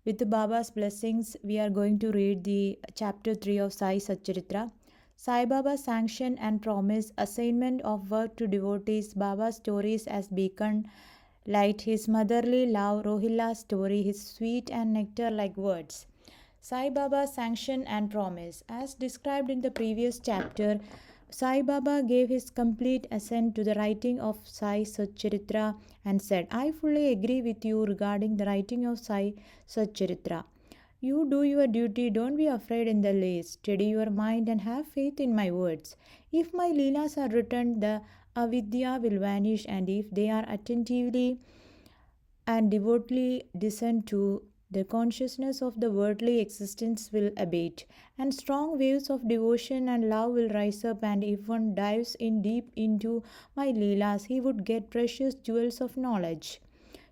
With Baba's blessings, we are going to read the chapter 3 of Sai Satcharita. Sai Baba's sanction and promise, assignment of work to devotees, Baba's stories as beacon light, his motherly love, Rohilla's story, his sweet and nectar like words. Sai Baba's sanction and promise. As described in the previous chapter, Sai Baba gave his complete assent to the writing of Sai Satcharitra and said, I fully agree with you regarding the writing of Sai Satcharitra. You do your duty, don't be afraid in the least. Steady your mind and have faith in my words. If my Leelas are written, the avidya will vanish, and if they are attentively and devotedly discern to, the consciousness of the worldly existence will abate, and strong waves of devotion and love will rise up. And if one dives in deep into my Leelas, he would get precious jewels of knowledge.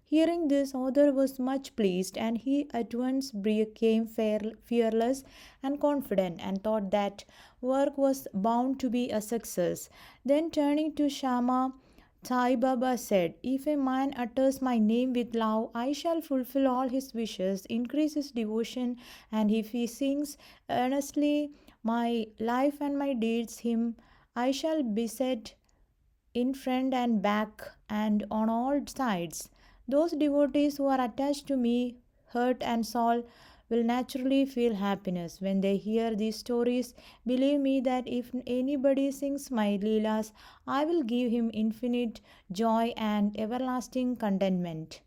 Hearing this, author was much pleased, and he at once became fearless and confident, and thought that work was bound to be a success. Then turning to Shama, Sai Baba said, if a man utters my name with love, I shall fulfill all his wishes, increase his devotion, and if he sings earnestly my life and my deeds him, I shall beset in front and back and on all sides. Those devotees who are attached to me, heart and soul, will naturally feel happiness when they hear these stories. Believe me that if anybody sings my Leelas, I will give him infinite joy and everlasting contentment.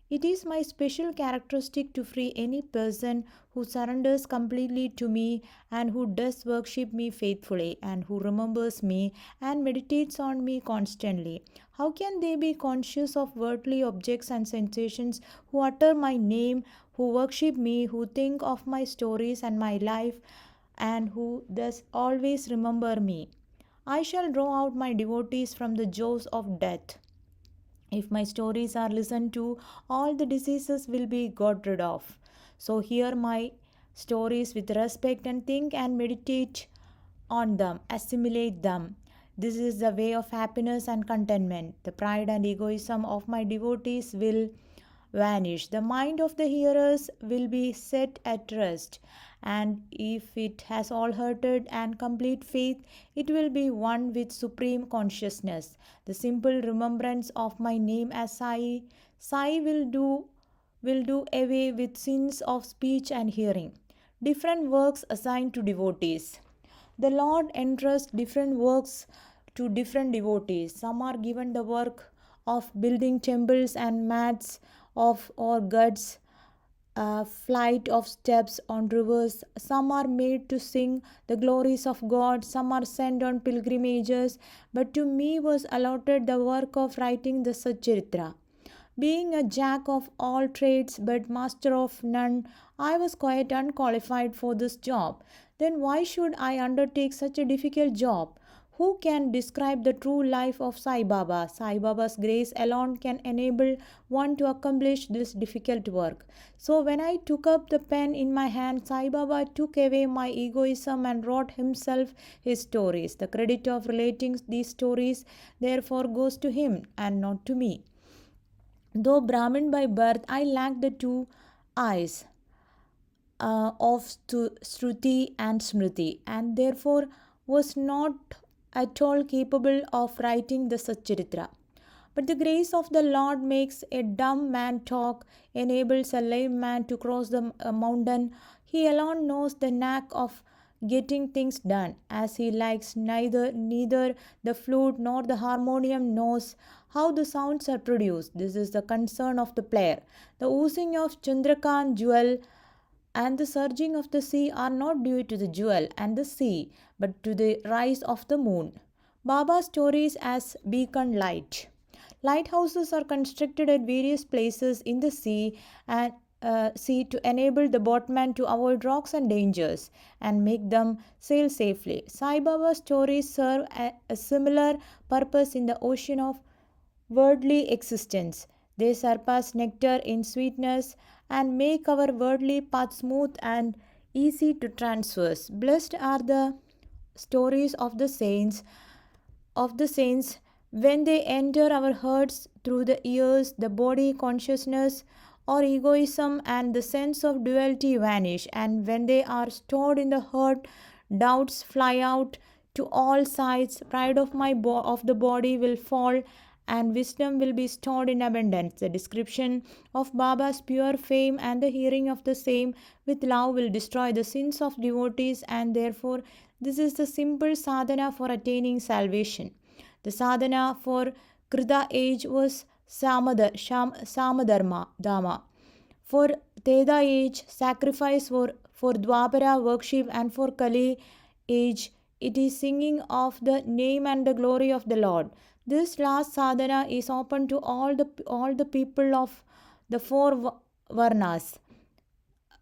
It is my special characteristic to free any person who surrenders completely to me and who does worship me faithfully and who remembers me and meditates on me constantly. How can they be conscious of worldly objects and sensations who utter my name, who worship me, who think of my stories and my life, and who thus always remember me? I shall draw out my devotees from the jaws of death. If my stories are listened to, all the diseases will be got rid of. So hear my stories with respect and think and meditate on them, assimilate them. This is the way of happiness and contentment. The pride and egoism of my devotees will vanish. The mind of the hearers will be set at rest, and if it has all hearted and complete faith, it will be one with supreme consciousness. The simple remembrance of my name as Sai will do away with sins of speech and hearing. Different works assigned to devotees. The Lord entrusts different works to different devotees. Some are given the work of building temples and mats of or gods, a flight of steps on rivers. Some are made to sing the glories of God. Some are sent on pilgrimages. But to me was allotted the work of writing the Satcharitra. Being a jack of all trades but master of none, I was quite unqualified for this job. Then why should I undertake such a difficult job? Who can describe the true life of Sai Baba? Sai Baba's grace alone can enable one to accomplish this difficult work. So when I took up the pen in my hand, Sai Baba took away my egoism and wrote himself his stories. The credit of relating these stories therefore goes to him and not to me. Though Brahmin by birth, I lacked the two eyes of Shruti and Smriti, and therefore was not at all capable of writing the Satcharitra. But the grace of the Lord makes a dumb man talk, enables a lame man to cross the mountain. He alone knows the knack of getting things done as he likes. Neither the flute nor the harmonium knows how the sounds are produced. This is the concern of the player. The oozing of Chandrakant jewel and the surging of the sea are not due to the jewel and the sea, but to the rise of the moon. Baba's stories as beacon light. Lighthouses are constructed at various places in the sea to enable the boatman to avoid rocks and dangers and make them sail safely. Sai Baba's stories serve a similar purpose in the ocean of worldly existence. They surpass nectar in sweetness and make our worldly path smooth and easy to traverse. Blessed are the stories of the saints when they enter our hearts through the ears, the body consciousness or egoism and the sense of duality vanish, and when they are stored in the heart, doubts fly out to all sides. Pride of of the body will fall, and wisdom will be stored in abundance. The description of Baba's pure fame and the hearing of the same with love will destroy the sins of devotees, and therefore this is the simple sadhana for attaining salvation. The sadhana for Krita age was Samadharma Dharma. For Teda age, sacrifice for Dwapara worship, and for Kali age, it is singing of the name and the glory of the Lord. This last sadhana is open to all the people of the four varnas.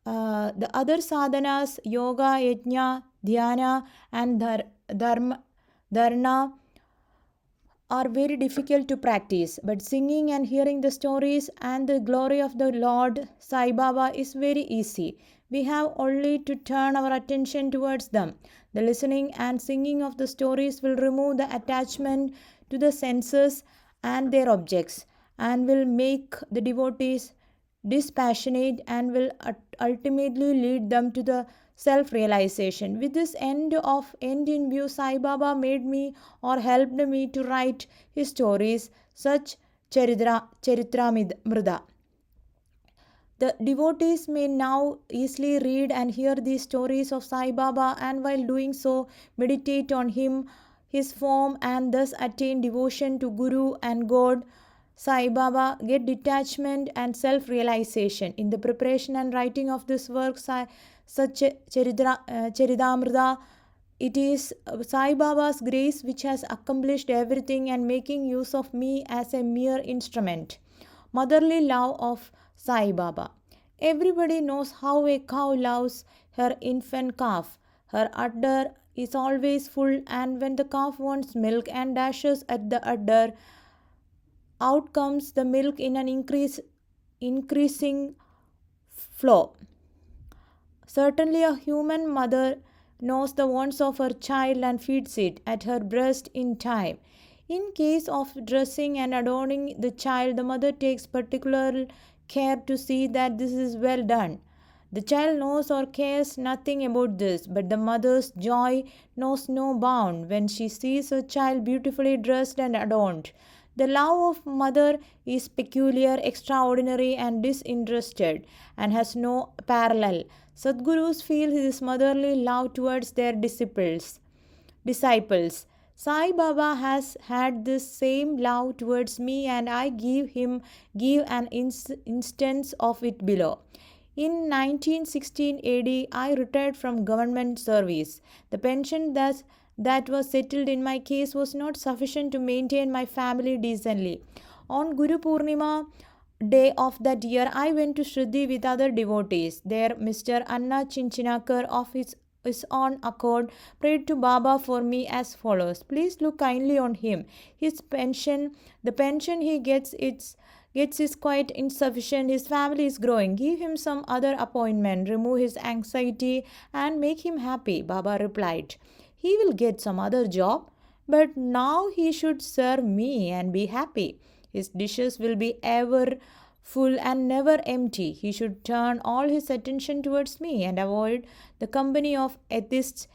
The other sadhanas, yoga, yajna, dhyana, and dharna, are very difficult to practice, but singing and hearing the stories and the glory of the Lord Sai Baba is very easy. We have only to turn our attention towards them. The listening and singing of the stories will remove the attachment to the senses and their objects, and will make the devotees dispassionate, and will ultimately lead them to the self realization. With this end in view, Sai Baba made me or helped me to write his stories, such Charitra Mrida. The devotees may now easily read and hear these stories of Sai Baba, and while doing so, meditate on him, his form, and thus attain devotion to Guru and God. Sai Baba get detachment and self realization. In the preparation and writing of this work, such Charidamrita, it is Sai Baba's grace which has accomplished everything, and making use of me as a mere instrument. Motherly love of Sai Baba. Everybody knows how a cow loves her infant calf. Her udder is always full, and when the calf wants milk and dashes at the udder, out comes the milk in an increasing flow. Certainly, a human mother knows the wants of her child and feeds it at her breast in time. In case of dressing and adorning the child, the mother takes particular care to see that this is well done. The child knows or cares nothing about this, but the mother's joy knows no bound when she sees her child beautifully dressed and adorned. The love of mother is peculiar, extraordinary, and disinterested, and has no parallel. Sadgurus feel this motherly love towards their disciples. Sai Baba has had this same love towards me, and I give an instance of it below. In 1916 AD, I retired from government service. The pension that was settled in my case was not sufficient to maintain my family decently. On Guru Purnima day of that year, I went to Shruti with other devotees. There, Mr. Anna Chinchinakar of his own accord prayed to Baba for me as follows: Please look kindly on him. The pension he gets is quite insufficient. His family is growing. Give him some other appointment, remove his anxiety, and make him happy. Baba replied, He will get some other job, but now he should serve me and be happy. His dishes will be ever full and never empty. He should turn all his attention towards me and avoid the company of atheists,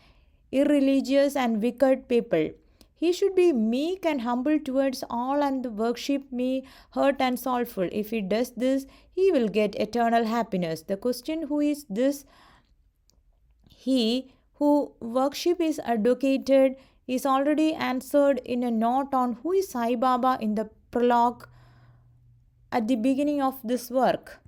irreligious, and wicked people. He should be meek and humble towards all and worship me, hurt and soulful. If he does this, he will get eternal happiness. The question, who is this he who worship is advocated, is already answered in a note on who is Sai Baba in the prologue at the beginning of this work.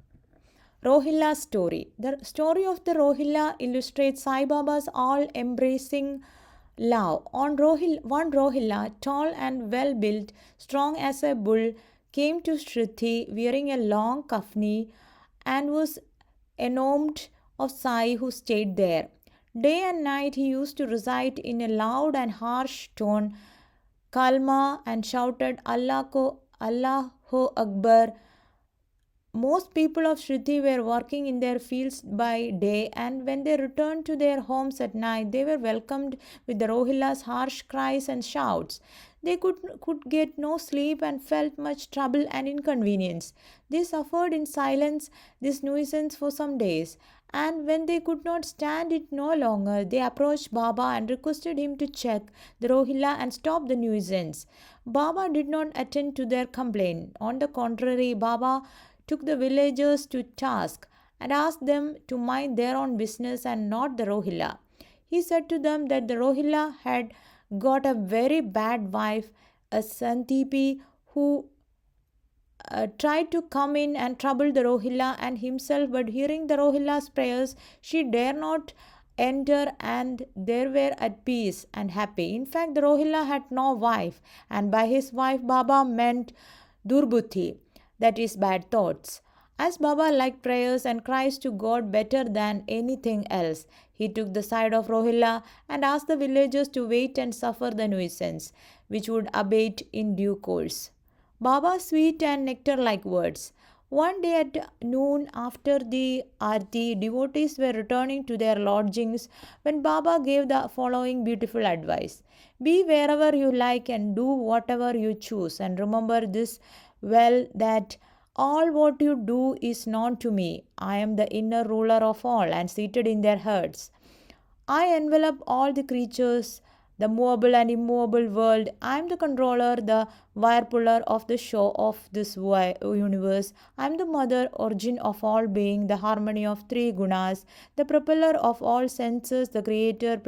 Rohilla story. The story of the Rohilla illustrates Sai Baba's all-embracing love. One Rohilla, tall and well-built, strong as a bull, came to Shruti wearing a long kafni and was enamored of Sai, who stayed there. Day and night he used to recite in a loud and harsh tone kalma and shouted Allahu Akbar. Most people of Shruti were working in their fields by day, and when they returned to their homes at night, they were welcomed with the Rohilla's harsh cries and shouts. They could get no sleep and felt much trouble and inconvenience. They suffered in silence this nuisance for some days, and when they could not stand it no longer, they approached Baba and requested him to check the Rohilla and stop the nuisance. Baba did not attend to their complaint. On the contrary, Baba took the villagers to task and asked them to mind their own business and not the Rohilla. He said to them that the Rohilla had got a very bad wife, a Santipi, who tried to come in and trouble the Rohilla and himself, but hearing the Rohilla's prayers, she dare not enter, and they were at peace and happy. In fact, the Rohilla had no wife, and by his wife, Baba meant Durbuddhi, that is, bad thoughts. As Baba liked prayers and cries to God better than anything else, he took the side of Rohilla and asked the villagers to wait and suffer the nuisance, which would abate in due course. Baba's sweet and nectar like words. One day at noon after the Aarti, devotees were returning to their lodgings when Baba gave the following beautiful advice: be wherever you like and do whatever you choose, and remember this well, that all what you do is known to me. I am the inner ruler of all and seated in their hearts. I envelop all the creatures, the movable and immovable world. I am the controller, the wire puller of the show of this universe. I am the mother, origin of all being, the harmony of three gunas, the propeller of all senses, the creator,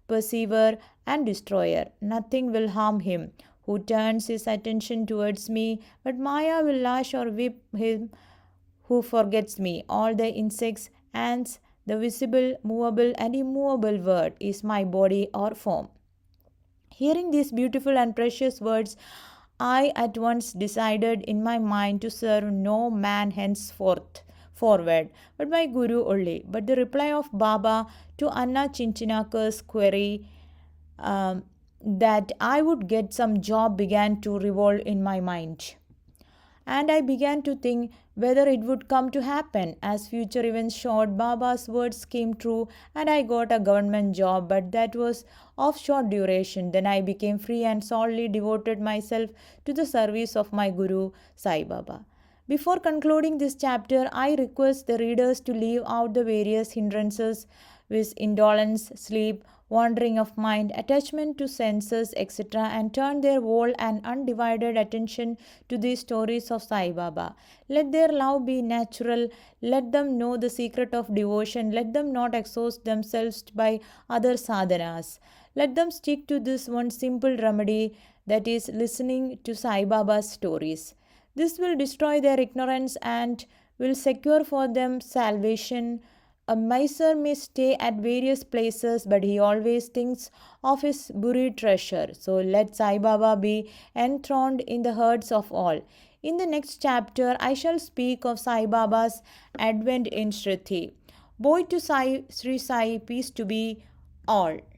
perceiver, and destroyer. Nothing will harm him who turns his attention towards me, but Maya will lash or whip him who forgets me. All the insects, ants, the visible, movable, and immovable world is my body or form. Hearing these beautiful and precious words, I at once decided in my mind to serve no man henceforth forward, but my Guru only. But the reply of Baba to Anna Chinchinakar's query, that I would get some job, began to revolve in my mind, and I began to think whether it would come to happen. As future events showed, Baba's words came true, and I got a government job, but that was of short duration. Then I became free and solely devoted myself to the service of my Guru Sai Baba. Before concluding this chapter, I request the readers to leave out the various hindrances with indolence, sleep, wandering of mind, attachment to senses, etc., and turn their whole and undivided attention to these stories of Sai Baba. Let their love be natural. Let them know the secret of devotion. Let them not exhaust themselves by other sadhanas. Let them stick to this one simple remedy, that is, listening to Sai Baba's stories. This will destroy their ignorance and will secure for them salvation. A miser may stay at various places, but he always thinks of his buried treasure. So let Sai Baba be enthroned in the hearts of all. In the next chapter, I shall speak of Sai Baba's advent in Shruti. Boy to Sai, Sri Sai, peace to be all.